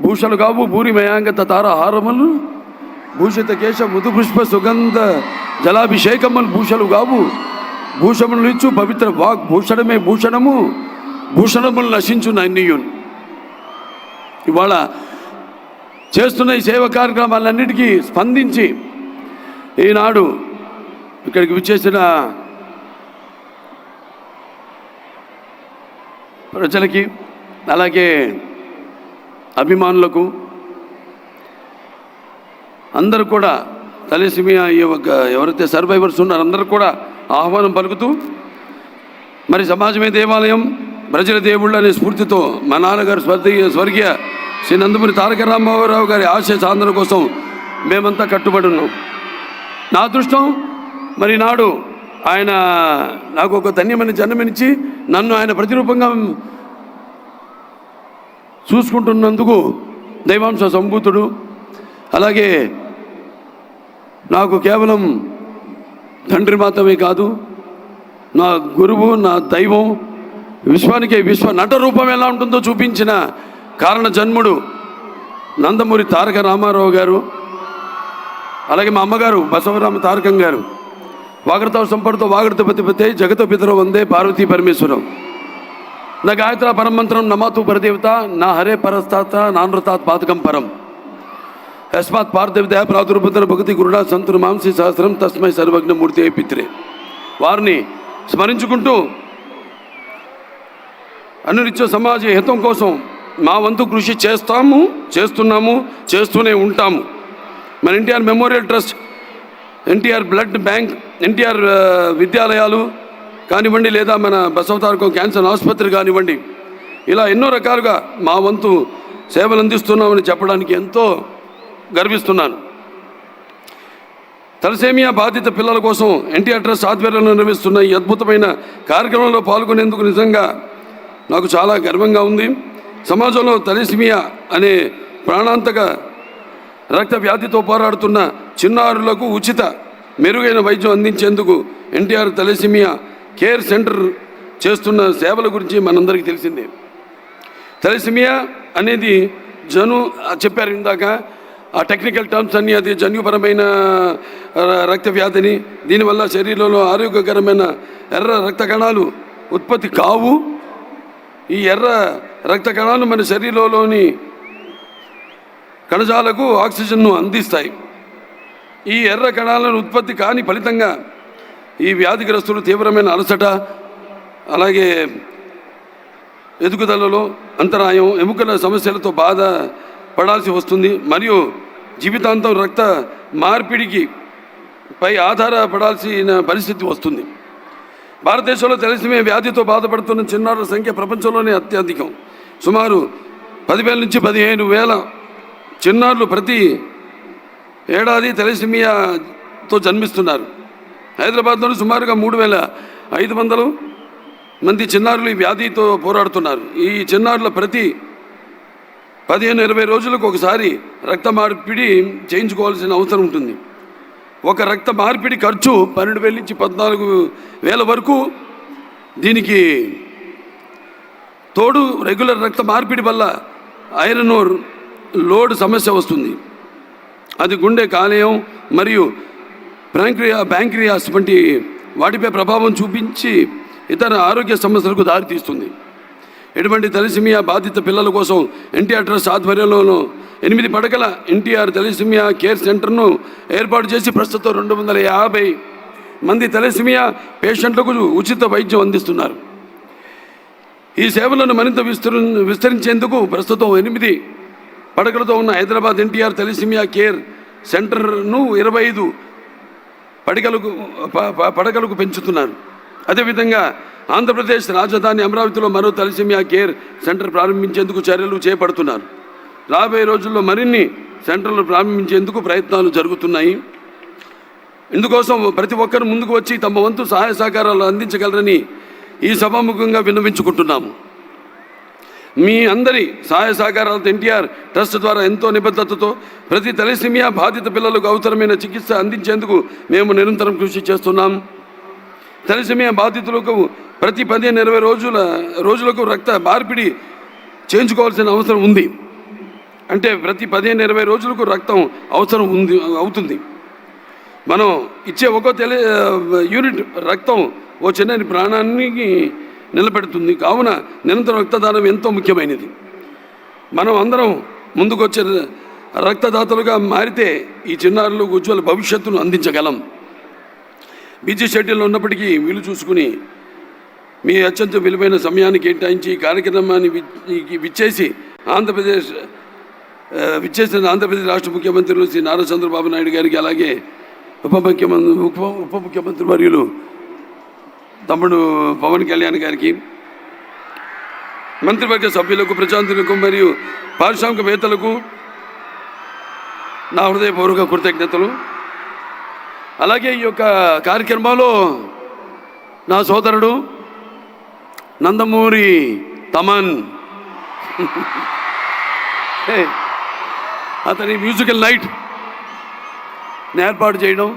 భూషలు కావు భూరిమయాంగత తారహారములు భూషిత కేశ మృదుపుష్ప సుగంధ జలాభిషేకములు భూషలు కావు భూషములు ఇచ్చు పవిత్ర వాక్ భూషణమే భూషణము భూషణములు నశించు నన్నియున్. ఇవాళ చేస్తున్న ఈ సేవ కార్యక్రమాలన్నిటికీ స్పందించి ఈనాడు ఇక్కడికి విచ్చేసిన ప్రజలకి అలాగే అభిమానులకు అందరూ కూడా తలసేమియా ఎవరైతే సర్వైవర్స్ ఉన్నారో అందరూ కూడా ఆహ్వానం పలుకుతూ మరి సమాజమే దేవాలయం ప్రజల దేవుళ్ళు అనే స్ఫూర్తితో మా నాన్నగారు స్వర్గీయ శ్రీ నందమూరి తారక రామారావు గారి ఆశయ సాధన కోసం మేమంతా కట్టుబడి ఉన్నాం. నా అదృష్టం మరి నాడు ఆయన నాకు ఒక ధన్యమైన జన్మనిచ్చి నన్ను ఆయన ప్రతిరూపంగా చూసుకుంటున్నందుకు దైవాంశ సంభూతుడు. అలాగే నాకు కేవలం తండ్రి మాత్రమే కాదు, నా గురువు, నా దైవం, విశ్వానికి విశ్వ నట రూపం ఎలా ఉంటుందో చూపించిన కారణ జన్ముడు నందమూరి తారక రామారావు గారు. అలాగే మా అమ్మగారు బసవరామ తారకం గారు. వాగడతో సంపడుతో వాగడతో పతిపతే జగతో పితరో వందే పార్వతీ పరమేశ్వరం. నా గాయత్ర పరమంత్రం నమాతు పరదేవత నా హరే పరస్తాత నానృతాత్ పాతకం పరం యస్మాత్ పార్థవిదయ ప్రాదుర్భుతన భగతి గురుడా సంతురు మాంసి సహస్రం తస్మై సర్వజ్ఞమూర్తి పిత్రే. వారిని స్మరించుకుంటూ అనునిత్య సమాజ హితం కోసం మా వంతు కృషి చేస్తున్నాము, చేస్తూనే ఉంటాము. మన NTR memorial trust, NTR blood bank, NTR విద్యాలయాలు కానివ్వండి, లేదా మన బసవతారకం క్యాన్సర్ ఆసుపత్రి కానివ్వండి, ఇలా ఎన్నో రకాలుగా మా వంతు సేవలు అందిస్తున్నామని చెప్పడానికి ఎంతో గర్విస్తున్నాను. తలసేమియా బాధిత పిల్లల కోసం ఎన్టీఆర్ ట్రస్ట్ ఆధ్వర్యంలో నిర్వహిస్తున్న ఈ అద్భుతమైన కార్యక్రమంలో పాల్గొనేందుకు నిజంగా నాకు చాలా గర్వంగా ఉంది. సమాజంలో తలసేమియా అనే ప్రాణాంతక రక్త వ్యాధితో పోరాడుతున్న చిన్నారులకు ఉచిత మెరుగైన వైద్యం అందించేందుకు ఎన్టీఆర్ తలసేమియా కేర్ సెంటర్ చేస్తున్న సేవల గురించి మనందరికీ తెలిసిందే. తలసేమియా అనేది చెప్పారు ఇందాక, ఆ టెక్నికల్ టర్మ్స్ అన్నీ, అది జన్యుపరమైన రక్త వ్యాధిని, దీనివల్ల శరీరంలో ఆరోగ్యకరమైన ఎర్ర రక్త కణాలు ఉత్పత్తి కావు. ఈ ఎర్ర రక్త కణాలు మన శరీరంలోని కణజాలకు ఆక్సిజన్ను అందిస్తాయి. ఈ ఎర్ర కణాలను ఉత్పత్తి కాని ఫలితంగా ఈ వ్యాధిగ్రస్తులు తీవ్రమైన అలసట, అలాగే ఎదుగుదలలో అంతరాయం, ఎముకల సమస్యలతో బాధపడాల్సి వస్తుంది. మరియు జీవితాంతం రక్త మార్పిడికి పై ఆధారపడాల్సిన పరిస్థితి వస్తుంది. భారతదేశంలో తలసేమియా వ్యాధితో బాధపడుతున్న చిన్నారుల సంఖ్య ప్రపంచంలోనే అత్యధికం. సుమారు 10,000 నుంచి 15,000 చిన్నారులు ప్రతి ఏడాది తలసేమియాతో జన్మిస్తున్నారు. హైదరాబాద్లో సుమారుగా 3,500 మంది చిన్నారులు ఈ వ్యాధితో పోరాడుతున్నారు. ఈ చిన్నారుల ప్రతి 15-20 రోజులకు ఒకసారి రక్త మార్పిడి చేయించుకోవాల్సిన అవసరం ఉంటుంది. ఒక రక్త మార్పిడి ఖర్చు 12,000 నుంచి 14,000 వరకు. దీనికి తోడు రెగ్యులర్ రక్త మార్పిడి వల్ల ఐరన్ లోడ్ సమస్య వస్తుంది. అది గుండె, కాలేయం మరియు ప్యాంక్రియాస్ వంటి వాటిపై ప్రభావం చూపించి ఇతర ఆరోగ్య సమస్యలకు దారితీస్తుంది. ఇటువంటి తలసేమియా బాధిత పిల్లల కోసం ఎన్టీఆర్ ట్రస్ట్ ఆధ్వర్యంలో 8 పడకల ఎన్టీఆర్ తలసేమియా కేర్ సెంటర్ను ఏర్పాటు చేసి ప్రస్తుతం 250 మంది తలసేమియా పేషెంట్లకు ఉచిత వైద్యం అందిస్తున్నారు. ఈ సేవలను మరింత విస్తరించేందుకు ప్రస్తుతం 8 పడకలతో ఉన్న హైదరాబాద్ ఎన్టీఆర్ తలసేమియా కేర్ సెంటర్ను 25 పడకలకు పెంచుతున్నారు. అదేవిధంగా ఆంధ్రప్రదేశ్ రాజధాని అమరావతిలో మరో తలసేమియా కేర్ సెంటర్ ప్రారంభించేందుకు చర్యలు చేపడుతున్నారు. రాబోయే రోజుల్లో మరిన్ని సెంటర్లు ప్రారంభించేందుకు ప్రయత్నాలు జరుగుతున్నాయి. ఇందుకోసం ప్రతి ఒక్కరు ముందుకు వచ్చి తమ వంతు సహాయ సహకారాలు అందించగలరని ఈ సభాముఖంగా విన్నవించుకుంటున్నాము. మీ అందరి సహాయ సహకారాలతో ఎన్టీఆర్ ట్రస్ట్ ద్వారా ఎంతో నిబద్ధతతో ప్రతి తలసేమియా బాధిత పిల్లలకు అవసరమైన చికిత్స అందించేందుకు మేము నిరంతరం కృషి చేస్తున్నాం. తలసేమియా బాధితులకు ప్రతి 15-20 రోజులకు రక్త మార్పిడి చేయించుకోవాల్సిన అవసరం ఉంది. అంటే ప్రతి 15-20 రోజులకు రక్తం అవసరం అవుతుంది. మనం ఇచ్చే ఒక్కో యూనిట్ రక్తం ఓ చిన్న ప్రాణానికి నిలబెడుతుంది. కావున నిరంతరం రక్తదానం ఎంతో ముఖ్యమైనది. మనం అందరం ముందుకు వచ్చే రక్తదాతలుగా మారితే ఈ చిన్నారులకు ఉజ్వల భవిష్యత్తును అందించగలం. బిజీ షెడ్యూల్లో ఉన్నప్పటికీ వీలు చూసుకుని మీ అత్యంత విలువైన సమయాన్ని కేటాయించి ఈ కార్యక్రమాన్ని విచ్చేసిన ఆంధ్రప్రదేశ్ రాష్ట్ర ముఖ్యమంత్రులు శ్రీ నారా చంద్రబాబు నాయుడు గారికి, అలాగే ఉప ముఖ్యమంత్రి వర్యులు తమ్ముడు పవన్ కళ్యాణ్ గారికి, మంత్రివర్గ సభ్యులకు, ప్రజాంతులకు మరియు పారిశ్రామికవేత్తలకు నా హృదయపూర్వక కృతజ్ఞతలు. అలాగే ఈ యొక్క కార్యక్రమంలో నా సోదరుడు నందమూరి తమన్ అతని మ్యూజికల్ నైట్ ఏర్పాటు చేయడం,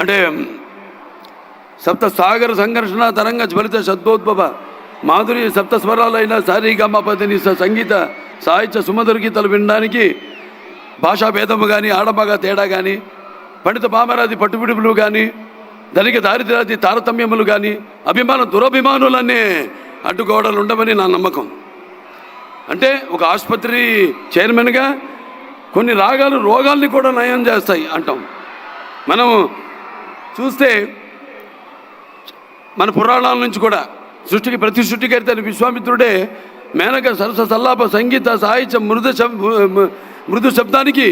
అంటే సప్త సాగర సంఘర్షణ తరంగ జ్వలిత శబ్దోద్భవ మాధురి సప్త స్వరాలైన సారీగమపతిని సంగీత సాహిత్య సుమధుర గీతాలు వినడానికి భాషా భేదము కానీ, ఆడమగ తేడా కానీ, పండిత పామరాది పట్టుబిడుపులు కానీ, ధనిక దారిద్ర్యాది తారతమ్యములు కానీ, దురభిమానులన్నీ అడ్డుగోడలు ఉండవని నా నమ్మకం. అంటే ఒక ఆసుపత్రి చైర్మన్గా కొన్ని రోగాల్ని కూడా నయం చేస్తాయి అంటాం. మనం చూస్తే మన పురాణాల నుంచి కూడా ప్రతి సృష్టికర్త విశ్వామిత్రుడే మేనక సరస సల్లాప సంగీత సాహిత్య మృదు శబ్దానికి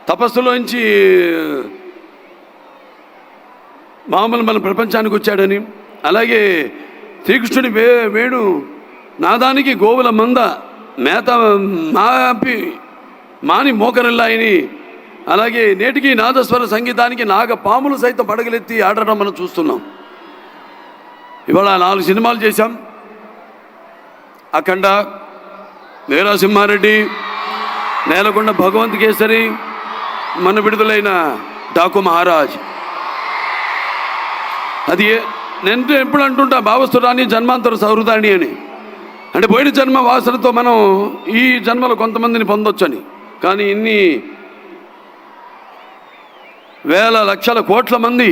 తపస్సులోంచి మామూలు మన ప్రపంచానికి వచ్చాడని, అలాగే శ్రీకృష్ణుడి వేణు నాదానికి గోవుల మంద మేత మాని మోకరిల్లాయని, అలాగే నేటికి నాదస్వర సంగీతానికి నాగ పాములు సైతం పడగలెత్తి ఆడడం మనం చూస్తున్నాం. ఇవాళ 4 సినిమాలు చేశాం. అఖండ, వీరసింహారెడ్డి, నేలకొండ భగవంత్ కేసరి, మన విడుదలైన డాకు మహారాజ్. అది నేను ఎప్పుడు అంటుంటా, భావస్తురాని జన్మాంతర సౌహృదాన్ని అని. అంటే పోయిన జన్మ వాసనతో మనం ఈ జన్మలో కొంతమందిని పొందొచ్చని. కానీ ఇన్ని వేల లక్షల కోట్ల మంది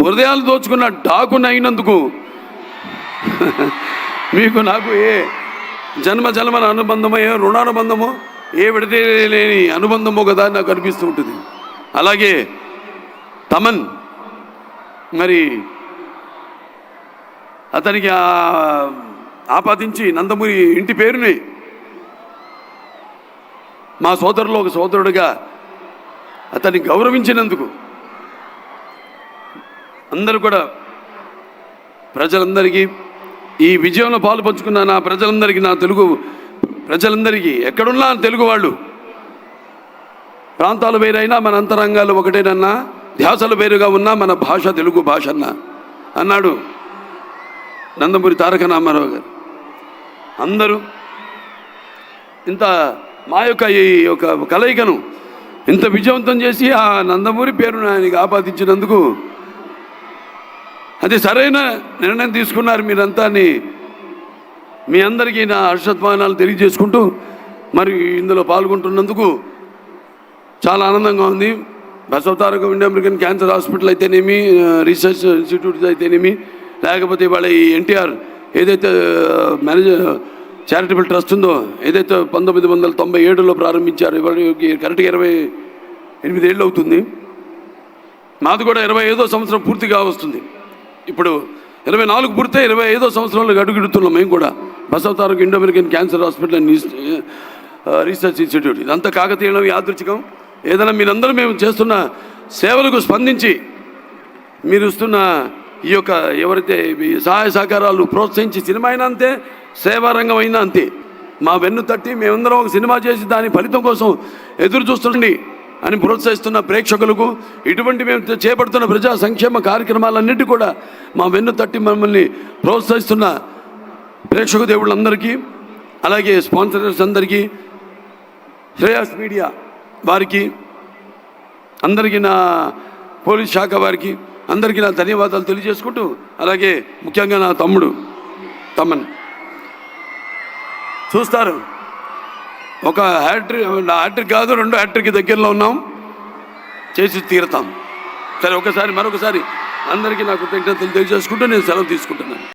హృదయాలు దోచుకున్న డాకునైనందుకు మీకు నాకు ఏ జన్మల అనుబంధమో, ఏ రుణానుబంధమో, ఏ విడతే లేని అనుబంధమో కదా నాకు అనిపిస్తూ ఉంటుంది. అలాగే తమన్, మరి అతనికి ఆపాదించి నందమూరి ఇంటి పేరుని మా సోదరులో ఒక సోదరుడిగా అతన్ని గౌరవించినందుకు అందరూ కూడా ప్రజలందరికీ, ఈ విజయంలో పాలు పంచుకున్న నా ప్రజలందరికీ, నా తెలుగు ప్రజలందరికీ, ఎక్కడున్నా తెలుగు వాళ్ళు, ప్రాంతాలు వేరైనా మన అంతరంగాలు ఒకటేనన్నా, ధ్యాసలు వేరుగా ఉన్నా మన భాష తెలుగు భాష అన్నాడు నందమూరి తారక రామారావు గారు. అందరూ ఇంత మా యొక్క ఈ యొక్క కలయికను ఇంత విజయవంతం చేసి ఆ నందమూరి పేరును ఆయనకి ఆపాదించినందుకు అది సరైన నిర్ణయం తీసుకున్నారు మీరంతా అని మీ అందరికీ నా హర్షధ్వానాలు తెలియజేసుకుంటూ, మరి ఇందులో పాల్గొంటున్నందుకు చాలా ఆనందంగా ఉంది. Basavatarakam India American cancer hospital అయితేనేమి, రీసెర్చ్ ఇన్స్టిట్యూట్స్ అయితేనేమి, లేకపోతే వాళ్ళ ఈ ఎన్టీఆర్ ఏదైతే చారిటబుల్ ట్రస్ట్ ఉందో, ఏదైతే 1997లో ప్రారంభించారు, ఇవాళకి కరెక్ట్గా 28 ఏళ్ళు అవుతుంది. మాది కూడా 25వ సంవత్సరం పూర్తిగా వస్తుంది. ఇప్పుడు 24 పూర్తి 25వ సంవత్సరంలో అడుగుడుతున్నాం మేము కూడా. Basavatarakam India American cancer hospital and research institute. ఇదంతా కాకతీయం, యాదృచ్ఛికం. ఏదైనా మీరందరూ మేము చేస్తున్న సేవలకు స్పందించి మీరు ఇస్తున్న ఈ యొక్క ఎవరైతే సహాయ సహకారాలు ప్రోత్సహించి, సినిమా అయినా అంతే, సేవారంగం అయినా అంతే, మా వెన్ను తట్టి మేమందరం ఒక సినిమా చేసి దాని ఫలితం కోసం ఎదురు చూస్తుండండి అని ప్రోత్సహిస్తున్న ప్రేక్షకులకు, ఇటువంటి మేము చేపడుతున్న ప్రజా సంక్షేమ కార్యక్రమాలన్నిటి కూడా మా వెన్ను తట్టి మమ్మల్ని ప్రోత్సహిస్తున్న ప్రేక్షక దేవుళ్ళందరికీ, అలాగే స్పాన్సరర్స్ అందరికీ, శ్రేయాస్ మీడియా వారికి అందరికీ, నా పోలీస్ శాఖ వారికి అందరికీ నా ధన్యవాదాలు తెలియజేసుకుంటూ, అలాగే ముఖ్యంగా నా తమ్ముడు తమన్ చూస్తారు. ఒక హ్యాట్రిక్ కాదు, 2 హ్యాట్రిక్ దగ్గరలో ఉన్నాం, చేసి తీరుతాం. సరే, మరొకసారి అందరికీ నా కృతజ్ఞతలు తెలియజేసుకుంటూ నేను సెలవు తీసుకుంటున్నాను.